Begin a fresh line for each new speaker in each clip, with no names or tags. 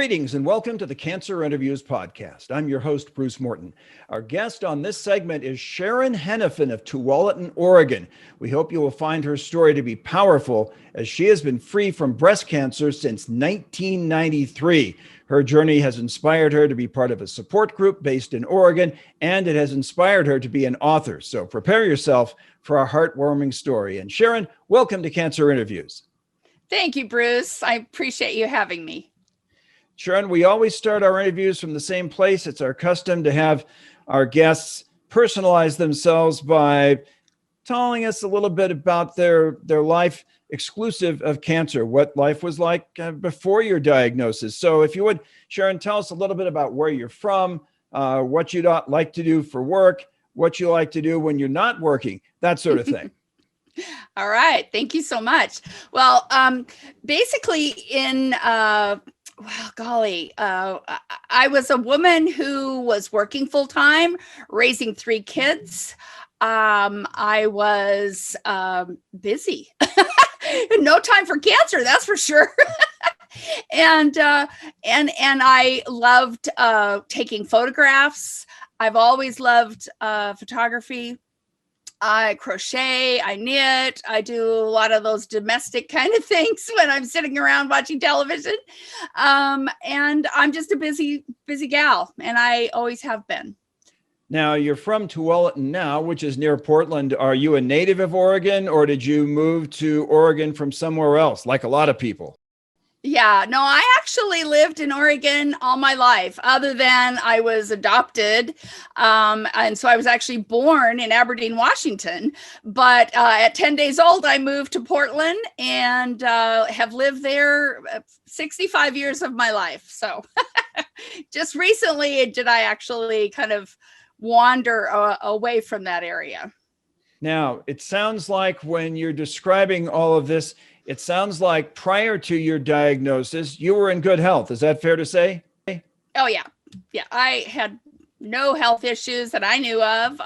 Greetings and welcome to the Cancer Interviews podcast. I'm your host, Bruce Morton. Our guest on this segment is Sharon Henifin of Tualatin, Oregon. We hope you will find her story to be powerful as she has been free from breast cancer since 1993. Her journey has inspired her to be part of a support group based in Oregon, and it has inspired her to be an author. So prepare yourself for a heartwarming story. And Sharon, welcome to Cancer Interviews.
Thank you, Bruce. I appreciate you having me.
Sharon, we always start our interviews from the same place. It's our custom to have our guests personalize themselves by telling us a little bit about their life exclusive of cancer, what life was like before your diagnosis. So if you would, Sharon, tell us a little bit about where you're from, what you like to do for work, what you like to do when you're not working, that sort of thing.
All right. Thank you so much. Well, basically I was a woman who was working full time, raising 3 kids. I was busy. No time for cancer, that's for sure. And I loved taking photographs. I've always loved photography. I crochet, I knit, I do a lot of those domestic kind of things when I'm sitting around watching television. And I'm just a busy gal, and I always have been.
Now, you're from Tualatin now, which is near Portland. Are you a native of Oregon, or did you move to Oregon from somewhere else, like a lot of people?
Yeah, no, I actually lived in Oregon all my life, other than I was adopted. And so I was actually born in Aberdeen, Washington. But at 10 days old, I moved to Portland and have lived there 65 years of my life. So just recently did I actually kind of wander away from that area.
Now, it sounds like when you're describing all of this, it sounds like prior to your diagnosis, you were in good health. Is that fair to say?
Oh, yeah. Yeah. I had no health issues that I knew of.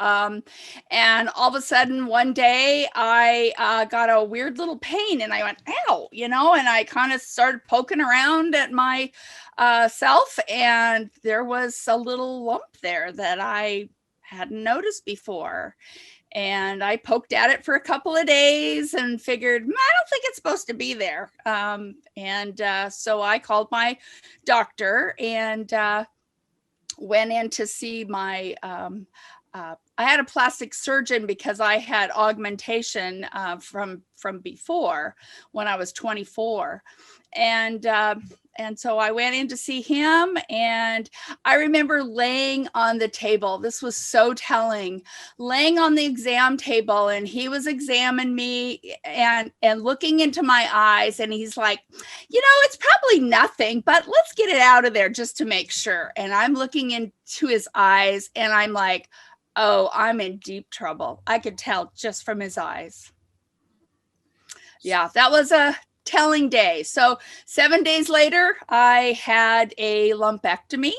And all of a sudden, one day I got a weird little pain and I went, ow, and I kind of started poking around at my self. And there was a little lump there that I hadn't noticed before. And I poked at it for a couple of days and figured, I don't think it's supposed to be there. So I called my doctor and went in to see my, I had a plastic surgeon because I had augmentation from before when I was 24. And so I went in to see him, and I remember laying on the table. This was so telling, laying on the exam table, and he was examining me and looking into my eyes. And he's like, it's probably nothing, but let's get it out of there just to make sure. And I'm looking into his eyes and I'm like, oh, I'm in deep trouble. I could tell just from his eyes. Yeah, that was a telling day. So 7 days later, I had a lumpectomy.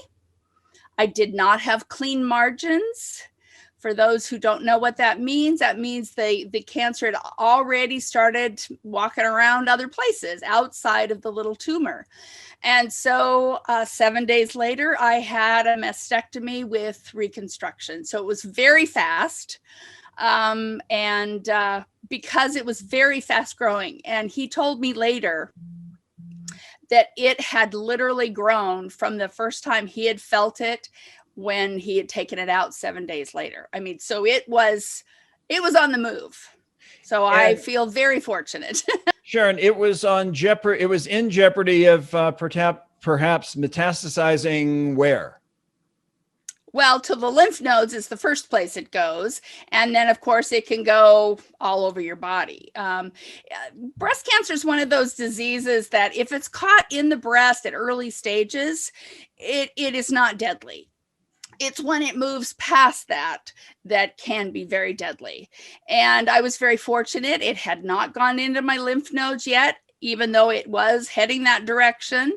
I did not have clean margins. For those who don't know what that means the cancer had already started walking around other places outside of the little tumor. And so 7 days later, I had a mastectomy with reconstruction. So it was very fast. Because it was very fast growing. And he told me later that it had literally grown from the first time he had felt it when he had taken it out 7 days later. I mean, so it was on the move. So I feel very fortunate.
Sharon, it was in jeopardy of perhaps metastasizing where?
Well, to the lymph nodes is the first place it goes. And then, of course, it can go all over your body. Breast cancer is one of those diseases that if it's caught in the breast at early stages, it is not deadly. It's when it moves past that can be very deadly. And I was very fortunate. It had not gone into my lymph nodes yet. even though it was heading that direction.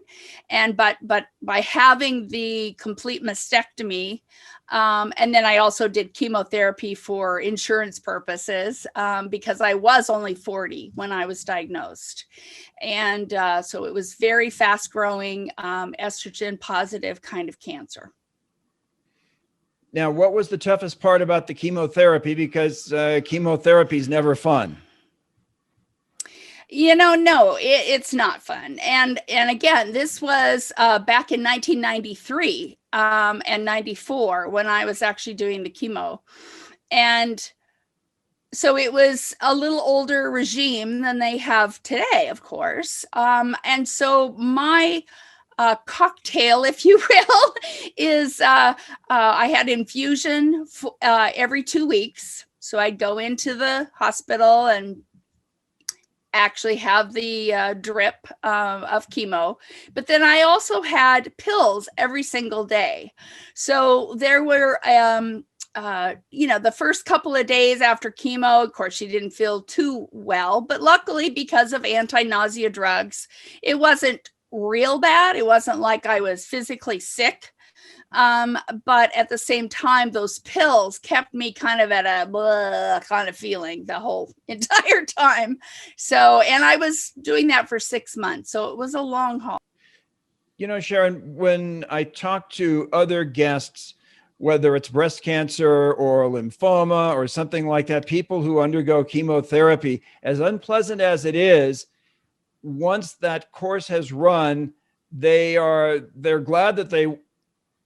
But by having the complete mastectomy, and then I also did chemotherapy for insurance purposes, because I was only 40 when I was diagnosed. And so it was very fast growing, estrogen positive kind of cancer.
Now, what was the toughest part about the chemotherapy? Because chemotherapy is never fun.
No, it's not fun. And again, this was back in 1993 and 94 when I was actually doing the chemo. And so it was a little older regime than they have today, of course. And so my cocktail, if you will, is I had infusion every 2 weeks. So I'd go into the hospital and actually have the drip of chemo. But then I also had pills every single day. So there were, the first couple of days after chemo, of course, she didn't feel too well. But luckily, because of anti-nausea drugs, it wasn't real bad. It wasn't like I was physically sick. But at the same time, those pills kept me kind of at a blah kind of feeling the whole entire time. So, and I was doing that for 6 months. So it was a long haul.
Sharon, when I talk to other guests, whether it's breast cancer or lymphoma or something like that, people who undergo chemotherapy, as unpleasant as it is, once that course has run, they're glad that they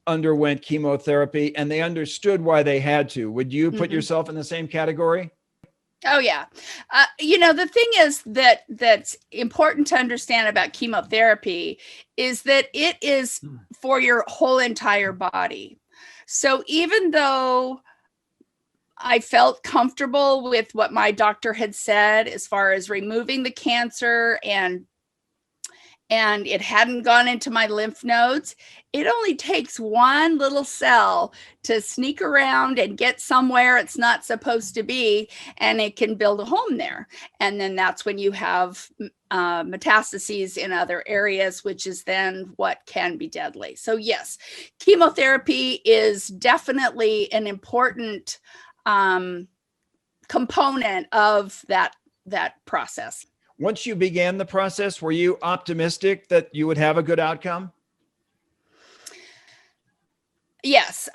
underwent chemotherapy and they understood why they had to. Would you put yourself in the same category?
Oh, yeah. The thing is that's important to understand about chemotherapy is that it is for your whole entire body. So even though I felt comfortable with what my doctor had said as far as removing the cancer and it hadn't gone into my lymph nodes, it only takes one little cell to sneak around and get somewhere it's not supposed to be, and it can build a home there. And then that's when you have metastases in other areas, which is then what can be deadly. So yes, chemotherapy is definitely an important component of that process.
Once you began the process, were you optimistic that you would have a good outcome?
Yes,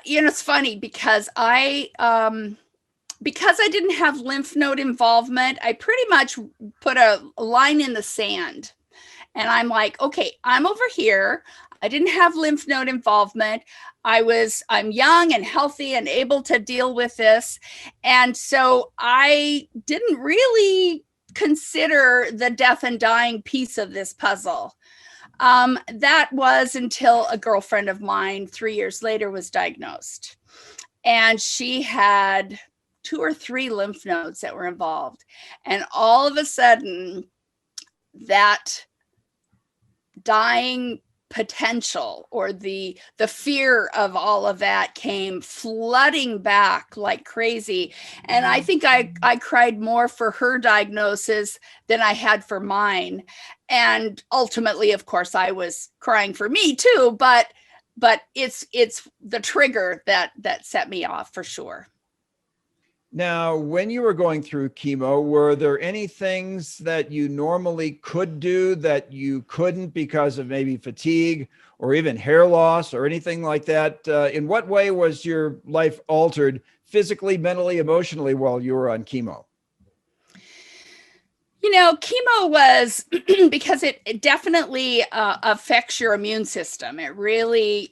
it's funny because I didn't have lymph node involvement, I pretty much put a line in the sand. And I'm like, okay, I'm over here. I didn't have lymph node involvement. I'm young and healthy and able to deal with this. And so I didn't really consider the death and dying piece of this puzzle. That was until a girlfriend of mine 3 years later was diagnosed. And she had 2 or 3 lymph nodes that were involved. And all of a sudden, that dying potential or the fear of all of that came flooding back like crazy. And I think I cried more for her diagnosis than I had for mine. And ultimately, of course, I was crying for me too, but it's the trigger that set me off for sure.
Now, when you were going through chemo, were there any things that you normally could do that you couldn't because of maybe fatigue or even hair loss or anything like that? In what way was your life altered physically, mentally, emotionally while you were on chemo?
Chemo was because it definitely affects your immune system. It really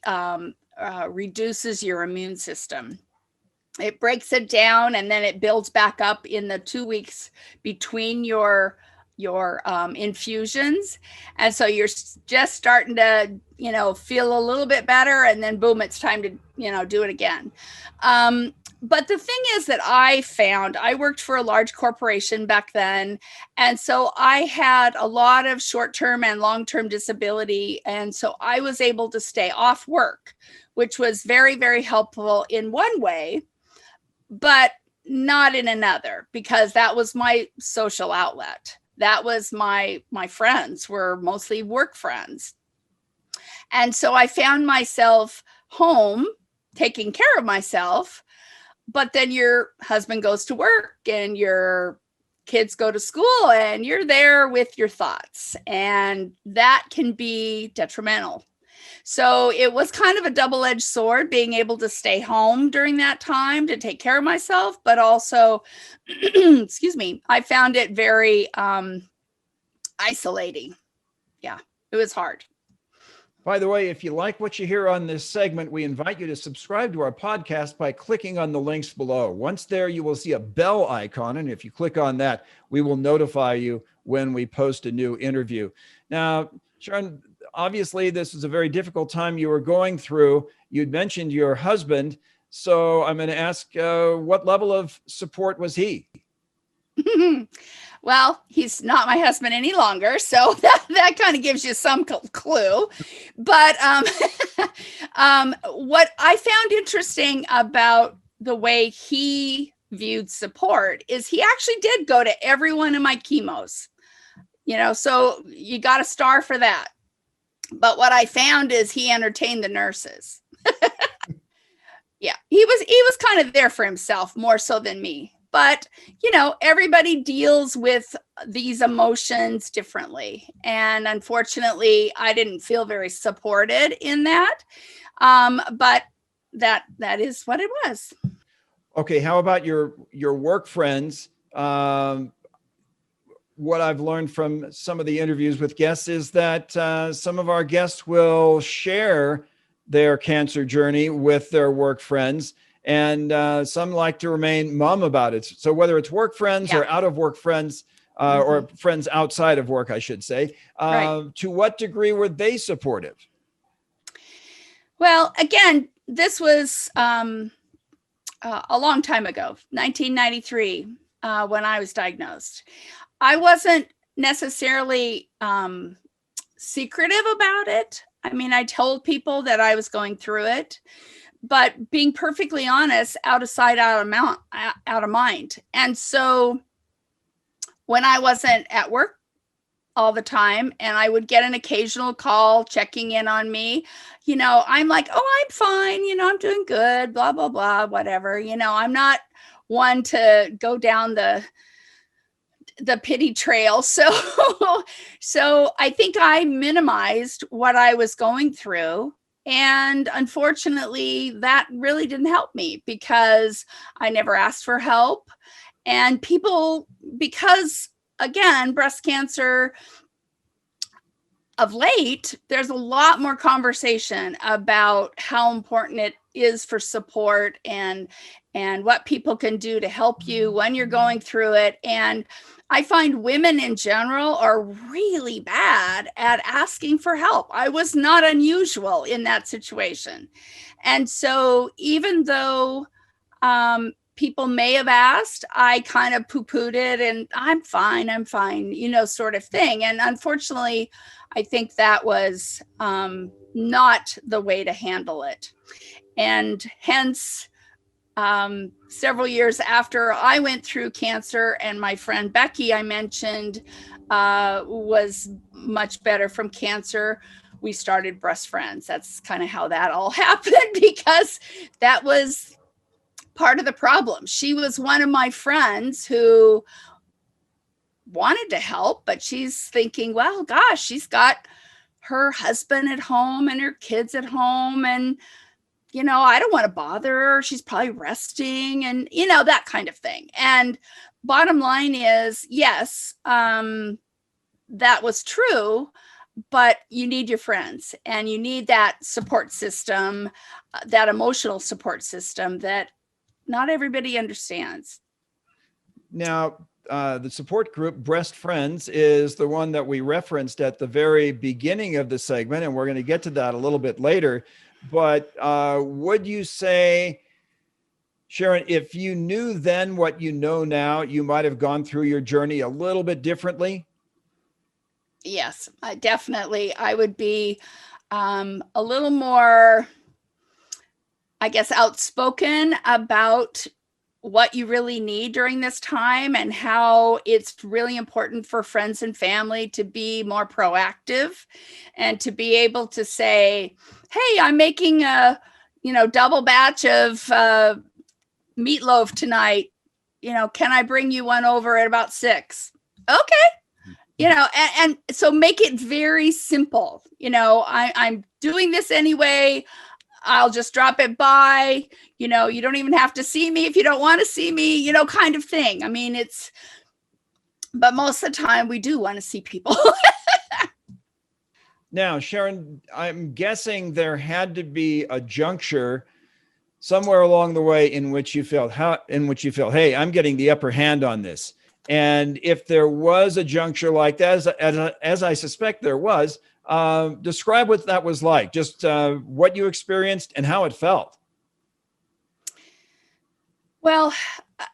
reduces your immune system. It breaks it down and then it builds back up in the 2 weeks between your infusions. And so you're just starting to, feel a little bit better, and then boom, it's time to, do it again. But the thing is that I found, I worked for a large corporation back then. And so I had a lot of short-term and long-term disability. And so I was able to stay off work, which was very, very helpful in one way, but not in another, because that was my social outlet. that was my friends were mostly work friends. And so I found myself home taking care of myself, but then your husband goes to work and your kids go to school and you're there with your thoughts, and that can be detrimental. So it was kind of a double-edged sword, being able to stay home during that time to take care of myself, but also, excuse me, I found it very isolating. Yeah, it was hard.
By the way, if you like what you hear on this segment, we invite you to subscribe to our podcast by clicking on the links below. Once there, you will see a bell icon, and if you click on that, we will notify you when we post a new interview. Now, Sharon, obviously, this is a very difficult time you were going through. You'd mentioned your husband, so I'm going to ask, what level of support was he?
Well, he's not my husband any longer, so that kind of gives you some clue. But what I found interesting about the way he viewed support is he actually did go to every one of my chemos. So you got a star for that. But what I found is he entertained the nurses. Yeah, he was kind of there for himself more so than me. But, everybody deals with these emotions differently. And unfortunately, I didn't feel very supported in that. But that is what it was.
Okay, how about your work friends? What I've learned from some of the interviews with guests is that some of our guests will share their cancer journey with their work friends. And some like to remain mum about it. So whether it's work friends or out of work friends, or friends outside of work, I should say, to what degree were they supportive?
Well, again, this was a long time ago, 1993, when I was diagnosed. I wasn't necessarily secretive about it. I mean, I told people that I was going through it, but being perfectly honest, out of sight, out of mind. And so when I wasn't at work all the time and I would get an occasional call checking in on me, I'm like, oh, I'm fine. I'm doing good, blah, blah, blah, whatever. I'm not one to go down the pity trail. So I think I minimized what I was going through. And unfortunately, that really didn't help me because I never asked for help. And people, because again, breast cancer of late, there's a lot more conversation about how important it is for support and what people can do to help you when you're going through it. And I find women in general are really bad at asking for help. I was not unusual in that situation. And so even though people may have asked, I kind of poo-pooed it and I'm fine, sort of thing. And unfortunately, I think that was not the way to handle it. And hence, several years after I went through cancer and my friend Becky, I mentioned, was much better from cancer, we started Breast Friends. That's kind of how that all happened, because that was part of the problem. She was one of my friends who wanted to help, but she's thinking, well, gosh, she's got her husband at home and her kids at home, and I don't want to bother her. She's probably resting and, that kind of thing. And bottom line is, yes, that was true, but you need your friends and you need that support system, that emotional support system that not everybody understands.
Now, the support group Breast Friends is the one that we referenced at the very beginning of the segment, and we're going to get to that a little bit later. But would you say, Sharon, if you knew then what you know now, you might have gone through your journey a little bit differently?
Yes, definitely. I would be a little more, I guess, outspoken about what you really need during this time, and how it's really important for friends and family to be more proactive and to be able to say, hey, I'm making a, double batch of meatloaf tonight. Can I bring you one over at about 6? Okay. And so make it very simple. I'm doing this anyway. I'll just drop it by. You don't even have to see me if you don't want to see me, kind of thing. I mean, but most of the time we do want to see people.
Now, Sharon, I'm guessing there had to be a juncture somewhere along the way in which you felt, hey, I'm getting the upper hand on this. And if there was a juncture like that, as I suspect there was, describe what that was like, just what you experienced and how it felt.
Well,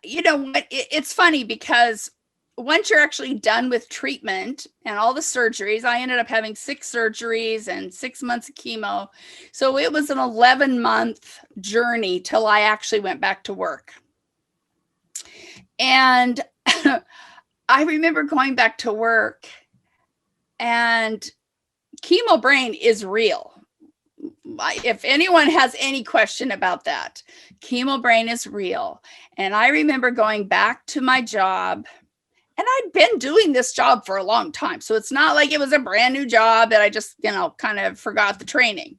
it's funny because once you're actually done with treatment and all the surgeries, I ended up having 6 surgeries and 6 months of chemo. So it was an 11-month journey till I actually went back to work. And I remember going back to work, and chemo brain is real. If anyone has any question about that, chemo brain is real. And I remember going back to my job, and I'd been doing this job for a long time. So it's not like it was a brand new job that I just, kind of forgot the training.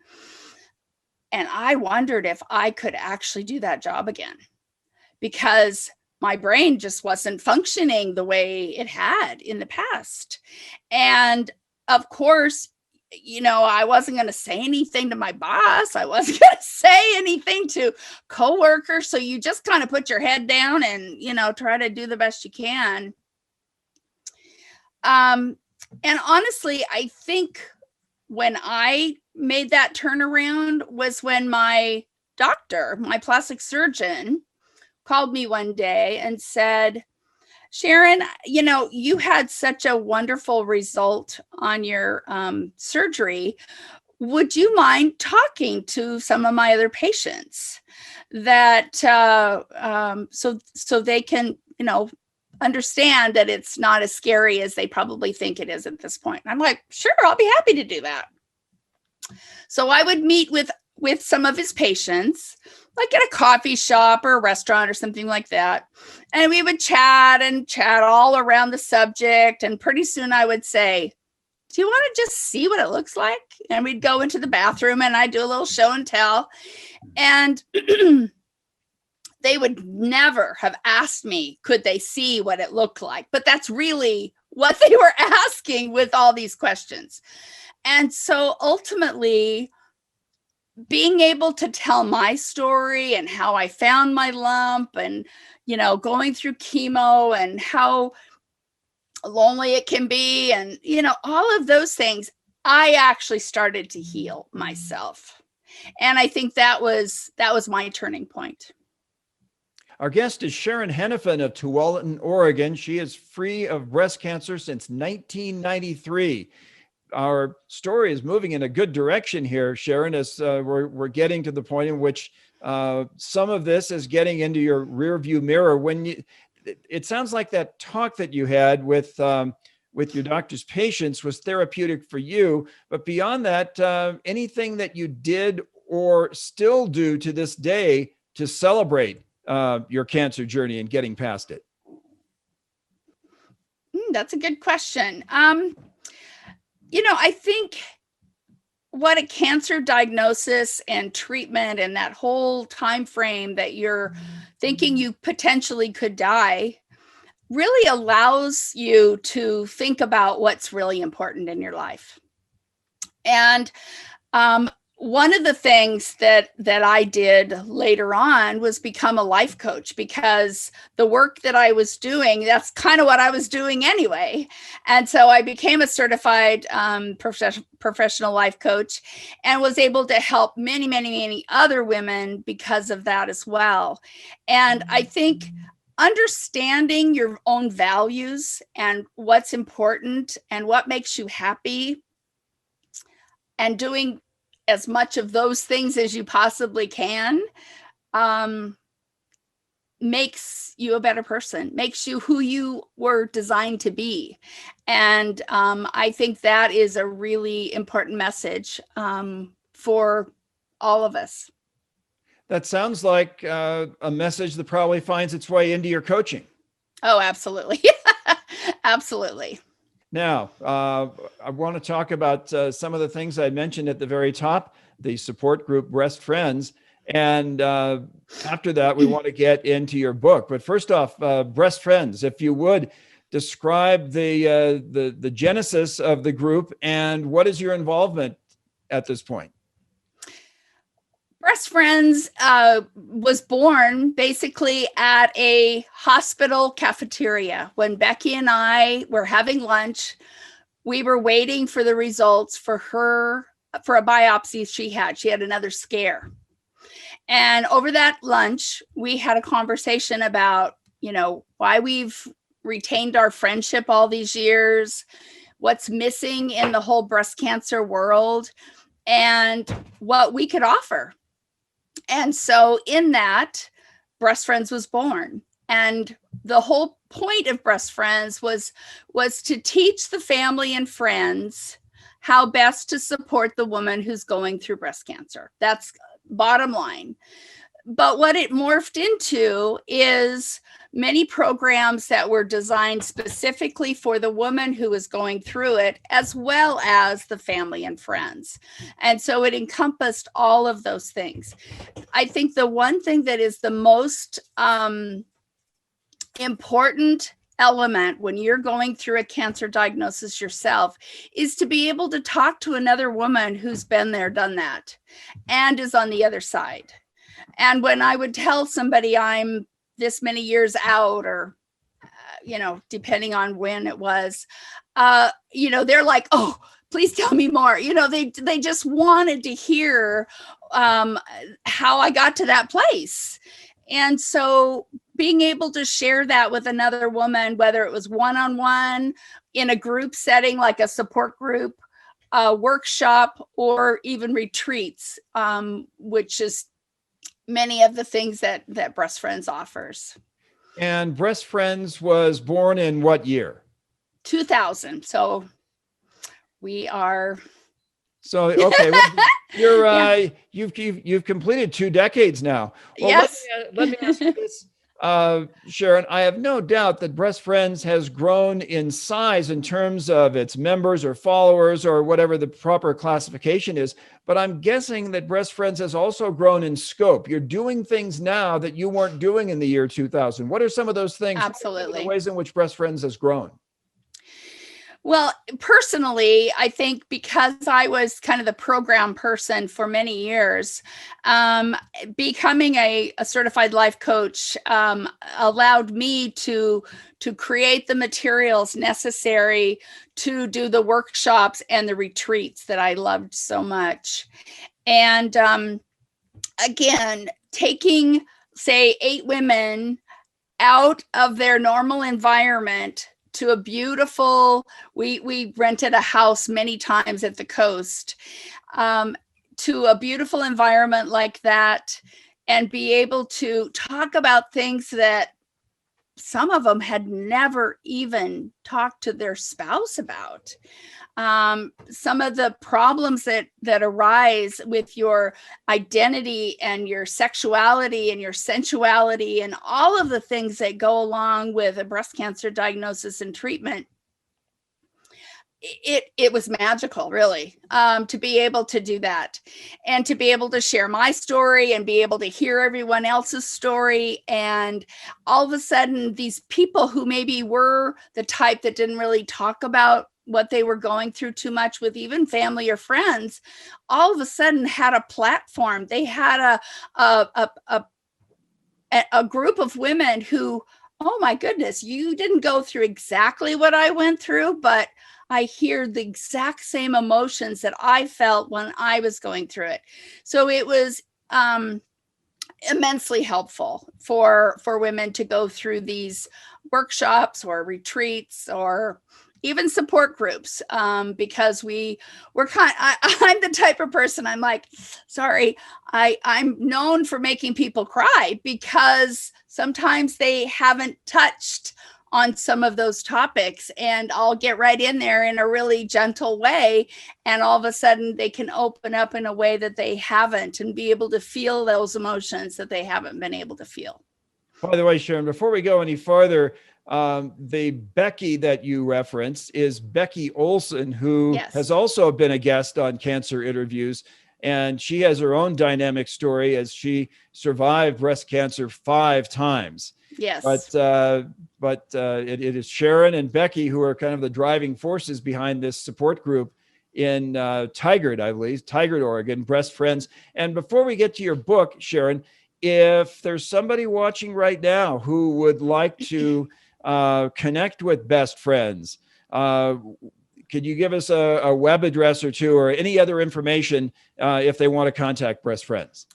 And I wondered if I could actually do that job again, because my brain just wasn't functioning the way it had in the past. And of course, I wasn't going to say anything to my boss. I wasn't going to say anything to coworkers. So you just kind of put your head down and, try to do the best you can. And honestly, I think when I made that turnaround was when my doctor, my plastic surgeon, called me one day and said, Sharon, you had such a wonderful result on your surgery. Would you mind talking to some of my other patients that so they can, understand that it's not as scary as they probably think it is at this point? And I'm like, sure, I'll be happy to do that. So I would meet with some of his patients, like at a coffee shop or a restaurant or something like that. And we would chat all around the subject. And pretty soon I would say, do you want to just see what it looks like? And we'd go into the bathroom and I'd do a little show and tell. And they would never have asked me, could they see what it looked like? But that's really what they were asking with all these questions. And so ultimately, being able to tell my story and how I found my lump and, going through chemo and how lonely it can be and, all of those things, I actually started to heal myself. And I think that was my turning point.
Our guest is Sharon Henifin of Tualatin, Oregon. She is free of breast cancer since 1993. Our story is moving in a good direction here, Sharon, as we're getting to the point in which some of this is getting into your rear view mirror. It sounds like that talk that you had with your doctor's patients was therapeutic for you, but beyond that, anything that you did or still do to this day to celebrate your cancer journey and getting past it?
That's a good question. I think what a cancer diagnosis and treatment and that whole time frame that you're thinking you potentially could die really allows you to think about what's really important in your life. And one of the things that I did later on was become a life coach, because the work that I was doing, that's kind of what I was doing anyway. And so I became a certified professional life coach and was able to help many, many, many other women because of that as well. And I think understanding your own values and what's important and what makes you happy and doing as much of those things as you possibly can, makes you a better person, makes you who you were designed to be. And I think that is a really important message for all of us.
That sounds like a message that probably finds its way into your coaching.
Oh, absolutely. Absolutely.
Now, I want to talk about some of the things I mentioned at the very top, the support group Breast Friends. And after that, we want to get into your book. But first off, Breast Friends, if you would describe the genesis of the group and what is your involvement at this point?
Breast Friends was born basically at a hospital cafeteria. When Becky and I were having lunch, we were waiting for the results for a biopsy she had. She had another scare. And over that lunch, we had a conversation about, why we've retained our friendship all these years, what's missing in the whole breast cancer world, and what we could offer. And so in that, Breast Friends was born. And the whole point of Breast Friends was to teach the family and friends how best to support the woman who's going through breast cancer. That's bottom line. But what it morphed into is many programs that were designed specifically for the woman who was going through it, as well as the family and friends. And so it encompassed all of those things. I think the one thing that is the most important element when you're going through a cancer diagnosis yourself is to be able to talk to another woman who's been there, done that, and is on the other side. And when I would tell somebody I'm this many years out, or, depending on when it was, they're like, oh, please tell me more. They just wanted to hear how I got to that place. And so being able to share that with another woman, whether it was one-on-one, in a group setting, like a support group, a workshop, or even retreats, which is many of the things that Breast Friends offers.
And Breast Friends was born in what year?
2000. So we are.
So, okay, well, you've completed 2 decades now. Well,
yes.
Let me ask you this, Sharon. I have no doubt that Breast Friends has grown in size in terms of its members or followers or whatever the proper classification is. But I'm guessing that Breast Friends has also grown in scope. You're doing things now that you weren't doing in the year 2000. What are some of those things?
Absolutely.
The ways in which Breast Friends has grown?
Well, personally, I think because I was kind of the program person for many years, becoming a certified life coach allowed me to create the materials necessary to do the workshops and the retreats that I loved so much. And again, taking, say, 8 women out of their normal environment to a beautiful, we rented a house many times at the coast, to a beautiful environment like that, and be able to talk about things that some of them had never even talked to their spouse about. Some of the problems that arise with your identity and your sexuality and your sensuality and all of the things that go along with a breast cancer diagnosis and treatment. It was magical, really, to be able to do that, and to be able to share my story and be able to hear everyone else's story. And all of a sudden, these people who maybe were the type that didn't really talk about what they were going through too much with even family or friends, all of a sudden had a platform. They had a group of women who, oh my goodness, you didn't go through exactly what I went through, but I hear the exact same emotions that I felt when I was going through it. So it was immensely helpful for women to go through these workshops or retreats, or even support groups, because we're I'm the type of person, I'm like, sorry, I'm known for making people cry because sometimes they haven't touched on some of those topics, and I'll get right in there in a really gentle way, and all of a sudden they can open up in a way that they haven't, and be able to feel those emotions that they haven't been able to feel.
By the way, Sharon, before we go any farther, the Becky that you referenced is Becky Olson, who has also been a guest on Cancer Interviews. And she has her own dynamic story as she survived breast cancer 5 times.
Yes.
But it is Sharon and Becky who are kind of the driving forces behind this support group in Tigard, I believe, Tigard, Oregon, Breast Friends. And before we get to your book, Sharon, if there's somebody watching right now who would like to connect with Best Friends, could you give us a web address or two, or any other information if they want to contact Breast Friends?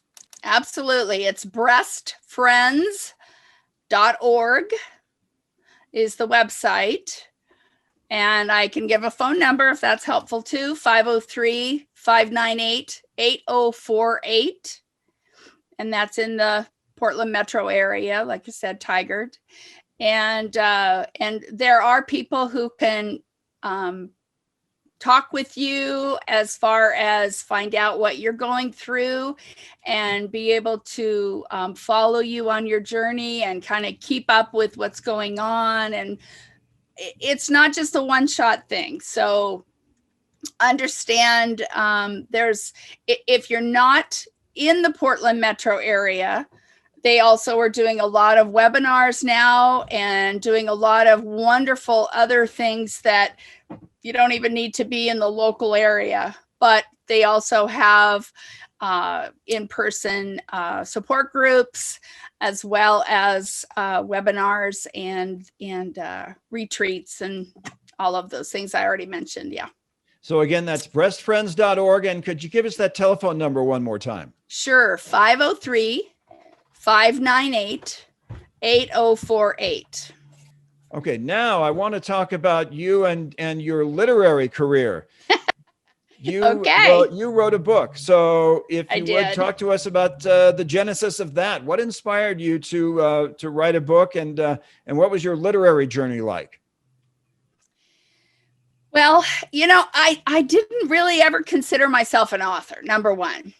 Absolutely. It's breastfriends.org is the website. And I can give a phone number if that's helpful too, 503-598-8048. And that's in the Portland metro area, like I said, Tigard. And there are people who can talk with you as far as find out what you're going through, and be able to follow you on your journey and kind of keep up with what's going on. And it's not just a one-shot thing. So understand, if you're not in the Portland metro area, they also are doing a lot of webinars now and doing a lot of wonderful other things that you don't even need to be in the local area. But they also have in-person support groups, as well as webinars and retreats and all of those things I already mentioned. Yeah.
So again, that's breastfriends.org. And could you give us that telephone number one more time?
Sure. 503-598-8048.
Okay, now I want to talk about you and your literary career. You wrote a book. So if you would talk to us about the genesis of that, what inspired you to write a book, and what was your literary journey like?
Well, I didn't really ever consider myself an author, number one.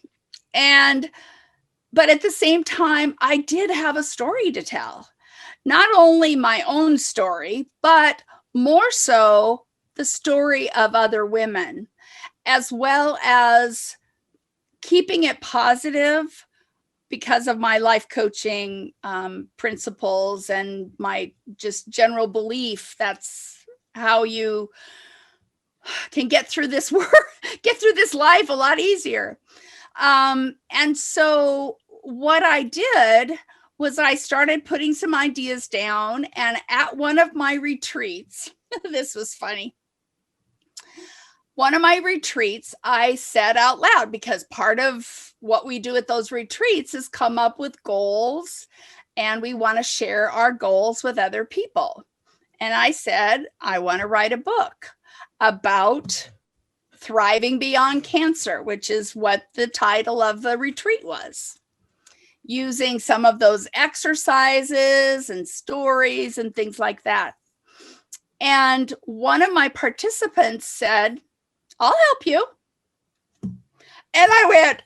But at the same time, I did have a story to tell. Not only my own story, but more so the story of other women, as well as keeping it positive because of my life coaching principles and my just general belief that's how you can get through this life a lot easier. And so what I did was I started putting some ideas down, and at one of my retreats, this was funny. One of my retreats, I said out loud, because part of what we do at those retreats is come up with goals, and we want to share our goals with other people. And I said, I want to write a book about thriving beyond cancer, which is what the title of the retreat was, using some of those exercises and stories and things like that. And one of my participants said, I'll help you. And I went,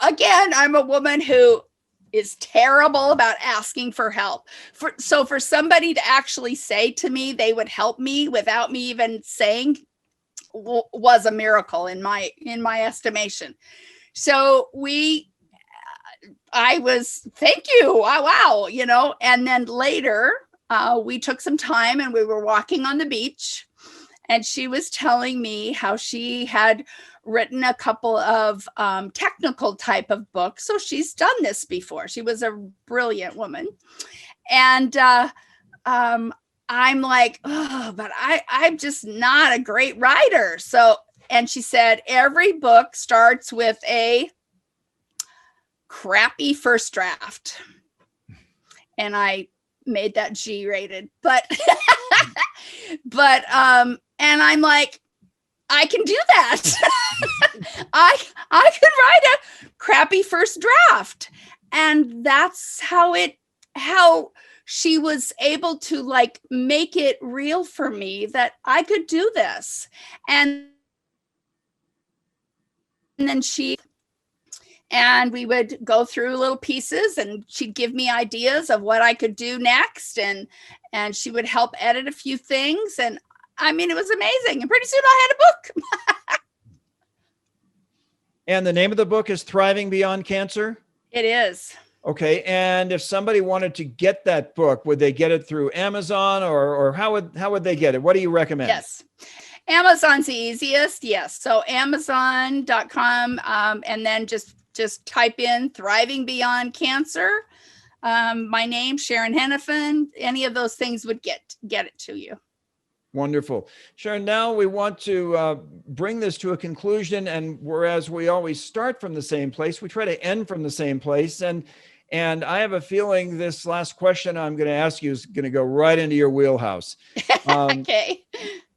again, I'm a woman who is terrible about asking for help. So for somebody to actually say to me they would help me without me even saying was a miracle in my estimation. So I was, thank you. Wow. And then later we took some time and we were walking on the beach, and she was telling me how she had written a couple of technical type of books. So she's done this before. She was a brilliant woman. And I'm like, oh, but I'm just not a great writer. So, and she said, every book starts with a crappy first draft. And I made that G-rated, but And I'm like, I can do that. I can write a crappy first draft. And that's how she was able to like make it real for me that I could do this. And then we would go through little pieces, and she'd give me ideas of what I could do next. And she would help edit a few things. And I mean, it was amazing. And pretty soon I had a book.
And the name of the book is Thriving Beyond Cancer?
It is.
Okay. And if somebody wanted to get that book, would they get it through Amazon, or how would they get it? What do you recommend?
Yes. Amazon's the easiest. Yes. So Amazon.com, and then just type in Thriving Beyond Cancer. My name, Sharon Henifin. Any of those things would get it to you.
Wonderful. Sharon, now we want to bring this to a conclusion. And whereas we always start from the same place, we try to end from the same place. And I have a feeling this last question I'm going to ask you is going to go right into your wheelhouse.
Okay.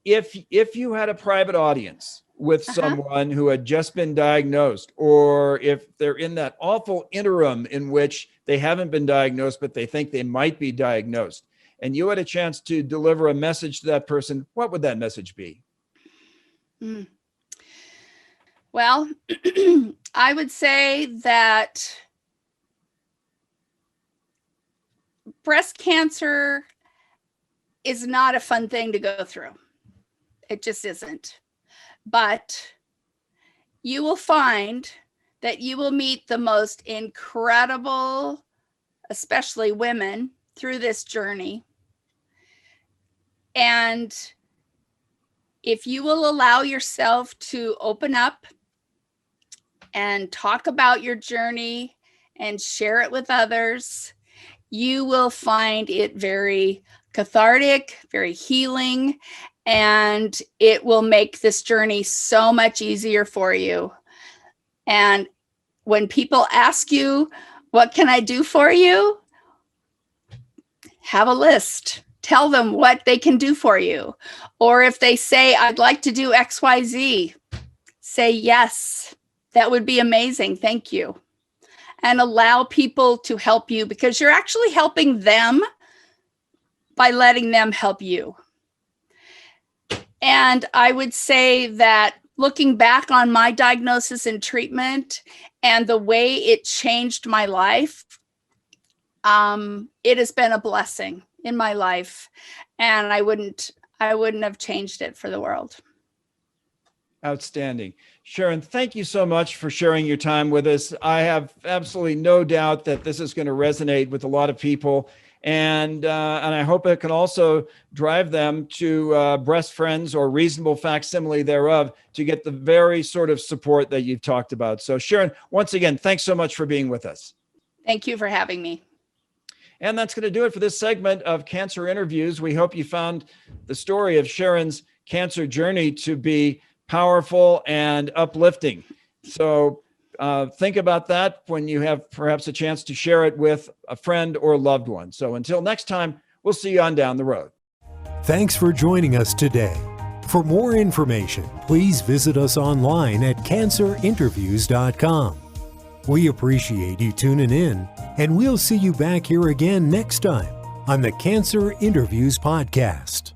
If you had a private audience with someone who had just been diagnosed, or if they're in that awful interim in which they haven't been diagnosed, but they think they might be diagnosed, and you had a chance to deliver a message to that person, what would that message be?
Well, I would say that breast cancer is not a fun thing to go through. It just isn't. But you will find that you will meet the most incredible, especially women, through this journey. And if you will allow yourself to open up and talk about your journey and share it with others, you will find it very cathartic, very healing, and it will make this journey so much easier for you. And when people ask you, what can I do for you? Have a list. Tell them what they can do for you. Or if they say, I'd like to do XYZ, say yes. That would be amazing. Thank you. And allow people to help you, because you're actually helping them by letting them help you. And I would say that looking back on my diagnosis and treatment and the way it changed my life, it has been a blessing in my life, and I wouldn't have changed it for the world.
Outstanding. Sharon, thank you so much for sharing your time with us. I have absolutely no doubt that this is going to resonate with a lot of people, and I hope it can also drive them to Breast Friends or reasonable facsimile thereof to get the very sort of support that you've talked about. So Sharon, once again, thanks so much for being with us.
Thank you for having me.
And that's going to do it for this segment of Cancer Interviews. We hope you found the story of Sharon's cancer journey to be powerful and uplifting. So think about that when you have perhaps a chance to share it with a friend or loved one. So until next time, we'll see you on down the road.
Thanks for joining us today. For more information, please visit us online at cancerinterviews.com. We appreciate you tuning in, and we'll see you back here again next time on the Cancer Interviews Podcast.